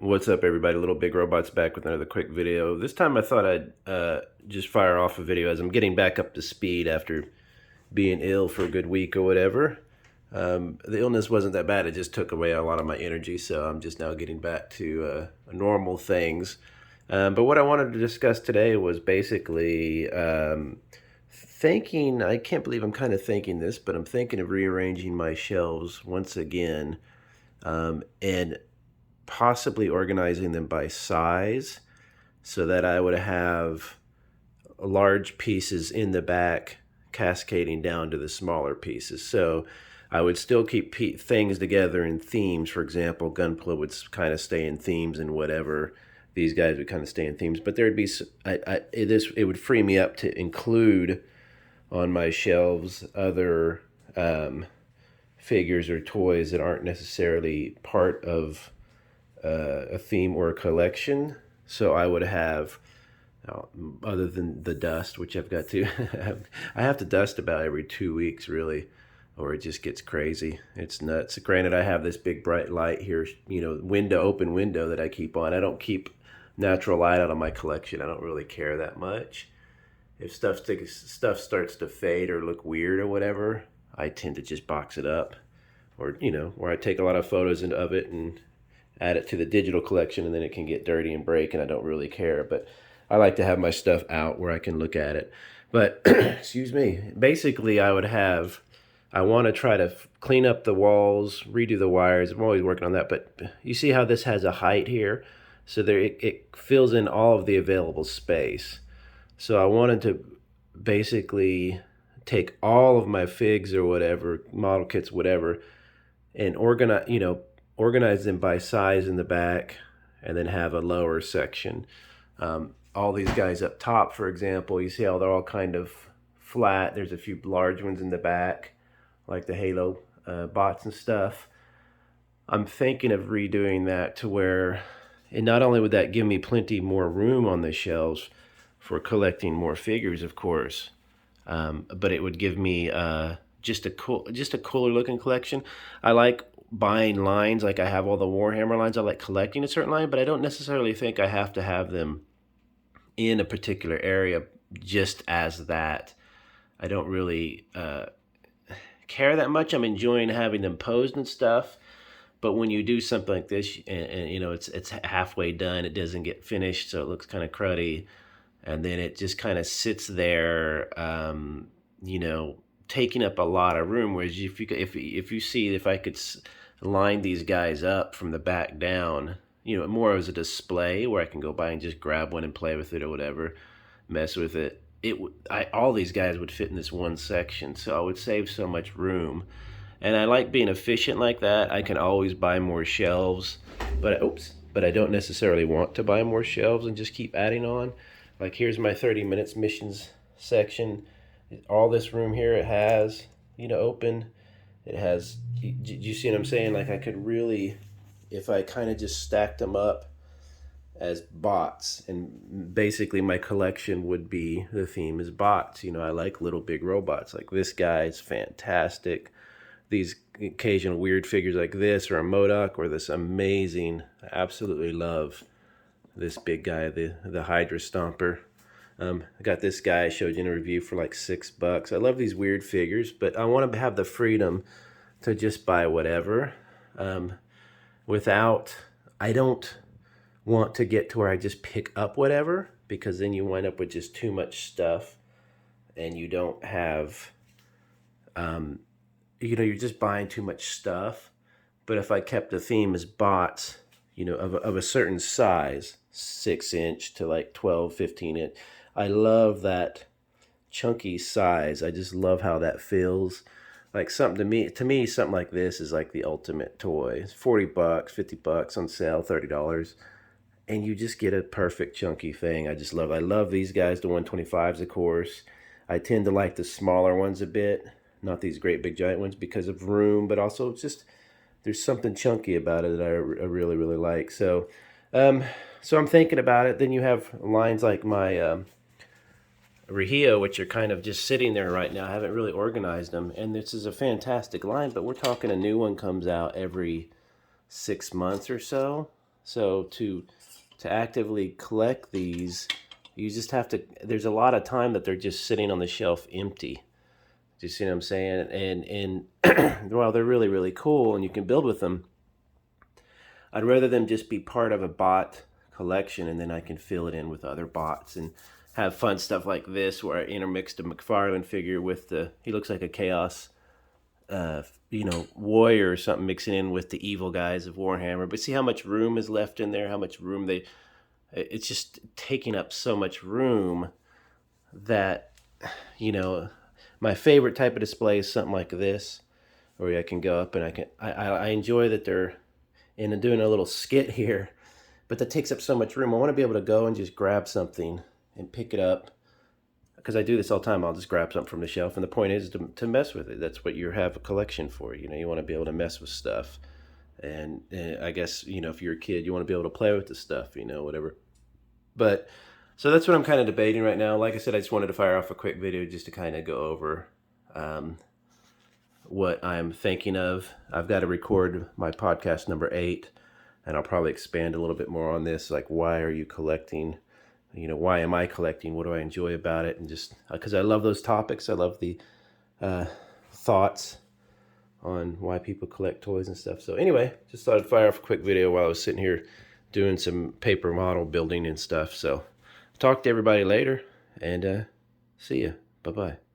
What's up, everybody? Little Big Robots back with another quick video. This time I thought I'd just fire off a video as I'm getting back up to speed after being ill for a good week or whatever. The illness wasn't that bad. It just took away a lot of my energy, so I'm just now getting back to normal things. But what I wanted to discuss today was basically thinking, I can't believe I'm kind of thinking this, but I'm thinking of rearranging my shelves once again. And possibly organizing them by size so that I would have large pieces in the back cascading down to the smaller pieces. So I would still keep things together in themes. For example, Gunpla would kind of stay in themes and whatever. These guys would kind of stay in themes, but there'd be it would free me up to include on my shelves other figures or toys that aren't necessarily part of a theme or a collection. So I would have, other than the dust, which I've got to, I have to dust about every 2 weeks, really, or it just gets crazy. It's nuts. Granted, I have this big bright light here, open window that I keep on. I don't keep natural light out of my collection. I don't really care that much. If stuff starts to fade or look weird or whatever, I tend to just box it up, or where I take a lot of photos of it and add it to the digital collection, and then it can get dirty and break, and I don't really care. But I like to have my stuff out where I can look at it. But excuse me, basically I want to try to clean up the walls, redo the wires. I'm always working on that. But you see how this has a height here, so there it fills in all of the available space. So I wanted to basically take all of my figs or whatever, model kits, whatever, and organize them by size in the back, and then have a lower section. All these guys up top, for example, you see how they're all kind of flat. There's a few large ones in the back, like the Halo bots and stuff. I'm thinking of redoing that to where, and not only would that give me plenty more room on the shelves for collecting more figures, of course, but it would give me just a cooler looking collection. I like buying lines, like I have all the Warhammer lines. I like collecting a certain line, but I don't necessarily think I have to have them in a particular area just as that. I don't really care that much. I'm enjoying having them posed and stuff, but when you do something like this, and it's halfway done, it doesn't get finished, so it looks kind of cruddy, and then it just kind of sits there, taking up a lot of room. Whereas if I could line these guys up from the back down, more as a display where I can go by and just grab one and play with it or whatever, mess with it. All these guys would fit in this one section, so I would save so much room. And I like being efficient like that. I can always buy more shelves, but I don't necessarily want to buy more shelves and just keep adding on. Like, here's my 30 minutes missions section. All this room here it has, open. It has, do you see what I'm saying? Like, I could really, if I kind of just stacked them up as bots, and basically my collection would be, the theme is bots. I like little big robots. Like, this guy is fantastic. These occasional weird figures like this, or a Modoc, or this amazing, I absolutely love this big guy, the Hydra Stomper. I got this guy I showed you in a review for like $6. I love these weird figures, but I want to have the freedom to just buy whatever. I don't want to get to where I just pick up whatever, because then you wind up with just too much stuff, and you don't have, you're just buying too much stuff. But if I kept the theme as bots, of a certain size, 6-inch to like 12, 15-inch. I love that chunky size. I just love how that feels. Like, something to me, something like this is like the ultimate toy. It's $40, $50 on sale, $30. And you just get a perfect chunky thing. I love these guys, the 125s, of course. I tend to like the smaller ones a bit, not these great big giant ones, because of room, but also it's just, there's something chunky about it that I really, really like. So I'm thinking about it. Then you have lines like my Rehio, which are kind of just sitting there right now. I haven't really organized them, and this is a fantastic line, but we're talking a new one comes out every 6 months or so. So to actively collect these, you just have to, there's a lot of time that they're just sitting on the shelf empty. Do you see what I'm saying? And while they're really, really cool and you can build with them, I'd rather them just be part of a bot collection, and then I can fill it in with other bots and have fun stuff like this where I intermixed a McFarlane figure with he looks like a Chaos, warrior or something, mixing in with the evil guys of Warhammer. But see how much room is left in there, how much room it's just taking up so much room that, my favorite type of display is something like this, where I can go up and I enjoy that they're doing a little skit here, but that takes up so much room. I want to be able to go and just grab something and pick it up, because I do this all the time. I'll just grab something from the shelf, and the point is to mess with it. That's what you have a collection for. You want to be able to mess with stuff, and I guess if you're a kid, you want to be able to play with the stuff, whatever. But so that's what I'm kind of debating right now. Like I said, I just wanted to fire off a quick video just to kind of go over what I'm thinking of. I've got to record my podcast number 8, and I'll probably expand a little bit more on this, like why are you collecting? Why am I collecting? What do I enjoy about it? And just because I love those topics, I love the thoughts on why people collect toys and stuff. So anyway, just thought I'd fire off a quick video while I was sitting here doing some paper model building and stuff. So talk to everybody later, and see ya. Bye-bye.